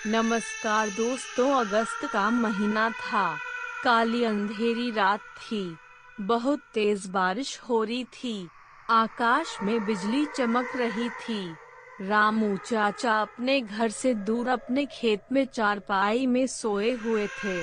नमस्कार दोस्तों, अगस्त का महीना था। काली अंधेरी रात थी। बहुत तेज बारिश हो रही थी। आकाश में बिजली चमक रही थी। रामू चाचा अपने घर से दूर अपने खेत में चारपाई में सोए हुए थे।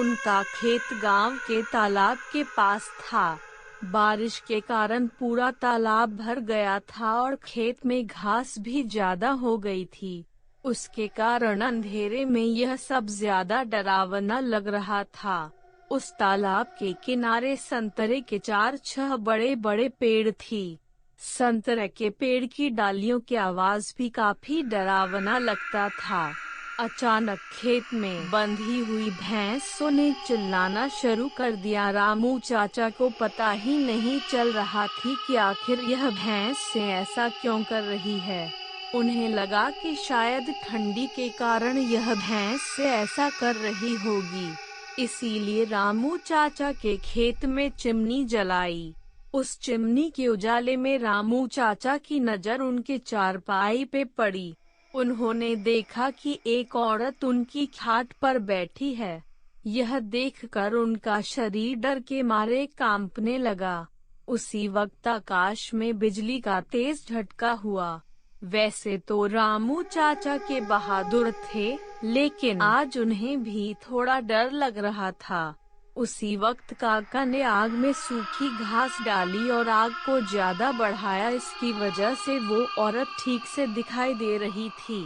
उनका खेत गांव के तालाब के पास था। बारिश के कारण पूरा तालाब भर गया था और खेत में घास भी ज्यादा हो गई थी। उसके कारण अंधेरे में यह सब ज्यादा डरावना लग रहा था। उस तालाब के किनारे संतरे के 4-6 बड़े बड़े पेड़ थी। संतरे के पेड़ की डालियों की आवाज भी काफी डरावना लगता था। अचानक खेत में बंधी हुई भैंसों ने चिल्लाना शुरू कर दिया। रामू चाचा को पता ही नहीं चल रहा थी कि आखिर यह भैंस से ऐसा क्यों कर रही है। उन्हें लगा कि शायद ठंडी के कारण यह भैंस से ऐसा कर रही होगी। इसीलिए रामू चाचा के खेत में चिमनी जलाई। उस चिमनी के उजाले में रामू चाचा की नजर उनके चारपाई पे पड़ी। उन्होंने देखा कि एक औरत उनकी खाट पर बैठी है। यह देखकर उनका शरीर डर के मारे कांपने लगा। उसी वक्त आकाश में बिजली का तेज झटका हुआ। वैसे तो रामू चाचा के बहादुर थे, लेकिन आज उन्हें भी थोड़ा डर लग रहा था। उसी वक्त काका ने आग में सूखी घास डाली और आग को ज्यादा बढ़ाया। इसकी वजह से वो औरत ठीक से दिखाई दे रही थी।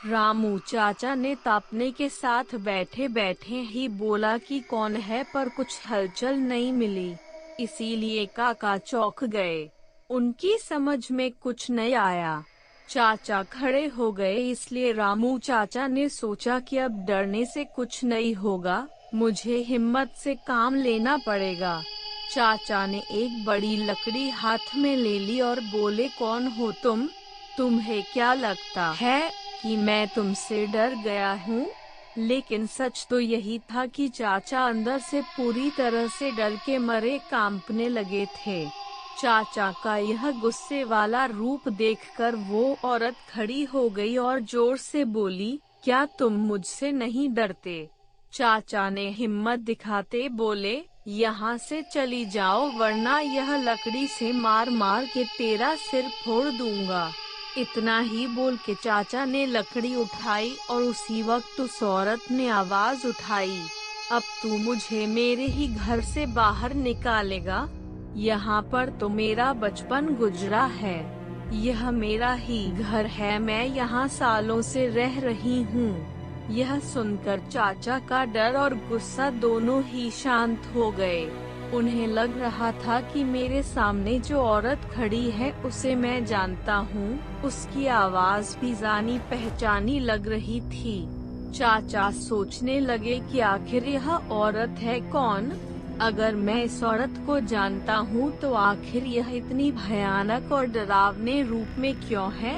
रामू चाचा ने तापने के साथ बैठे बैठे ही बोला कि कौन है, पर कुछ हलचल नहीं मिली। इसीलिए काका चौंक गए। उनकी समझ में कुछ नहीं आया। चाचा खड़े हो गए। इसलिए रामू चाचा ने सोचा कि अब डरने से कुछ नहीं होगा, मुझे हिम्मत से काम लेना पड़ेगा। चाचा ने एक बड़ी लकड़ी हाथ में ले ली और बोले, कौन हो तुम? तुम्हें क्या लगता है कि मैं तुमसे डर गया हूँ? लेकिन सच तो यही था कि चाचा अंदर से पूरी तरह से डर के मारे कांपने लगे थे। चाचा का यह गुस्से वाला रूप देखकर वो औरत खड़ी हो गई और जोर से बोली, क्या तुम मुझसे नहीं डरते? चाचा ने हिम्मत दिखाते बोले, यहाँ से चली जाओ वरना यह लकड़ी से मार मार के तेरा सिर फोड़ दूंगा। इतना ही बोल के चाचा ने लकड़ी उठाई और उसी वक्त उस औरत ने आवाज उठाई, अब तू मुझे मेरे ही घर से बाहर निकालेगा? यहाँ पर तो मेरा बचपन गुजरा है। यह मेरा ही घर है, मैं यहाँ सालों से रह रही हूँ। यह सुनकर चाचा का डर और गुस्सा दोनों ही शांत हो गए। उन्हें लग रहा था कि मेरे सामने जो औरत खड़ी है उसे मैं जानता हूँ। उसकी आवाज भी जानी पहचानी लग रही थी। चाचा सोचने लगे कि आखिर यह औरत है कौन? अगर मैं इस औरत को जानता हूँ तो आखिर यह इतनी भयानक और डरावने रूप में क्यों है?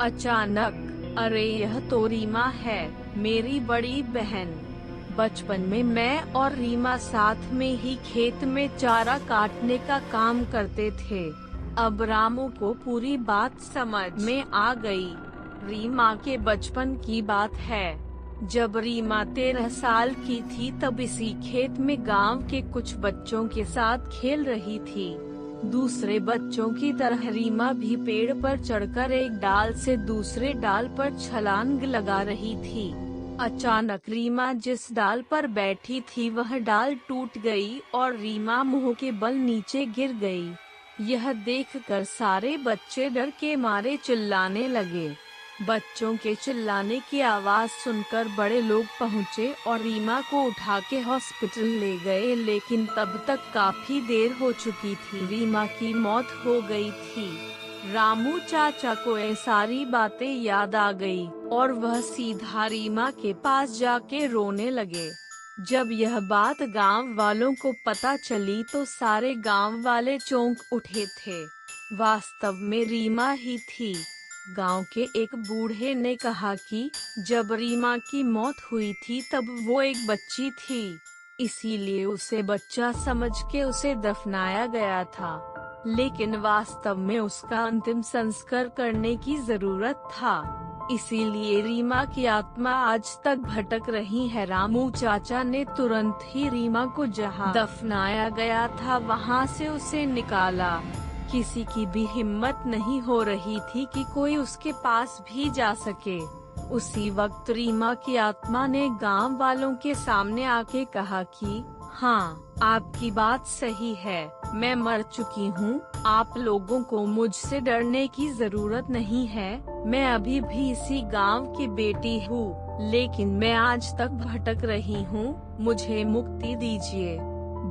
अचानक, अरे यह तो रीमा है, मेरी बड़ी बहन। बचपन में मैं और रीमा साथ में ही खेत में चारा काटने का काम करते थे। अब रामू को पूरी बात समझ में आ गई। रीमा के बचपन की बात है। जब रीमा 13 साल की थी तब इसी खेत में गांव के कुछ बच्चों के साथ खेल रही थी। दूसरे बच्चों की तरह रीमा भी पेड़ पर चढ़कर एक डाल से दूसरे डाल पर छलांग लगा रही थी। अचानक रीमा जिस डाल पर बैठी थी वह डाल टूट गई और रीमा मुंह के बल नीचे गिर गई। यह देखकर सारे बच्चे डर के मारे चिल्लाने लगे। बच्चों के चिल्लाने की आवाज सुनकर बड़े लोग पहुँचे और रीमा को उठा के हॉस्पिटल ले गए, लेकिन तब तक काफी देर हो चुकी थी। रीमा की मौत हो गई थी। रामू चाचा को ये सारी बातें याद आ गई और वह सीधा रीमा के पास जाके रोने लगे। जब यह बात गांव वालों को पता चली तो सारे गांव वाले चौंक उठे थे। वास्तव में रीमा ही थी। गांव के एक बूढ़े ने कहा कि जब रीमा की मौत हुई थी तब वो एक बच्ची थी, इसीलिए उसे बच्चा समझ के उसे दफनाया गया था। लेकिन वास्तव में उसका अंतिम संस्कार करने की जरूरत था। इसीलिए रीमा की आत्मा आज तक भटक रही है। रामू चाचा ने तुरंत ही रीमा को जहां दफनाया गया था वहां से उसे निकाला। किसी की भी हिम्मत नहीं हो रही थी कि कोई उसके पास भी जा सके। उसी वक्त रीमा की आत्मा ने गांव वालों के सामने आके कहा कि हाँ, आपकी बात सही है, मैं मर चुकी हूँ। आप लोगों को मुझसे डरने की जरूरत नहीं है। मैं अभी भी इसी गांव की बेटी हूँ, लेकिन मैं आज तक भटक रही हूँ। मुझे मुक्ति दीजिए।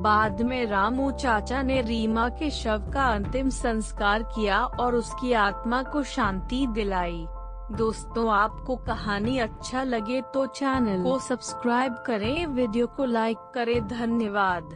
बाद में रामू चाचा ने रीमा के शव का अंतिम संस्कार किया और उसकी आत्मा को शांति दिलाई। दोस्तों, आपको कहानी अच्छा लगे तो चैनल को सब्सक्राइब करें, वीडियो को लाइक करें। धन्यवाद।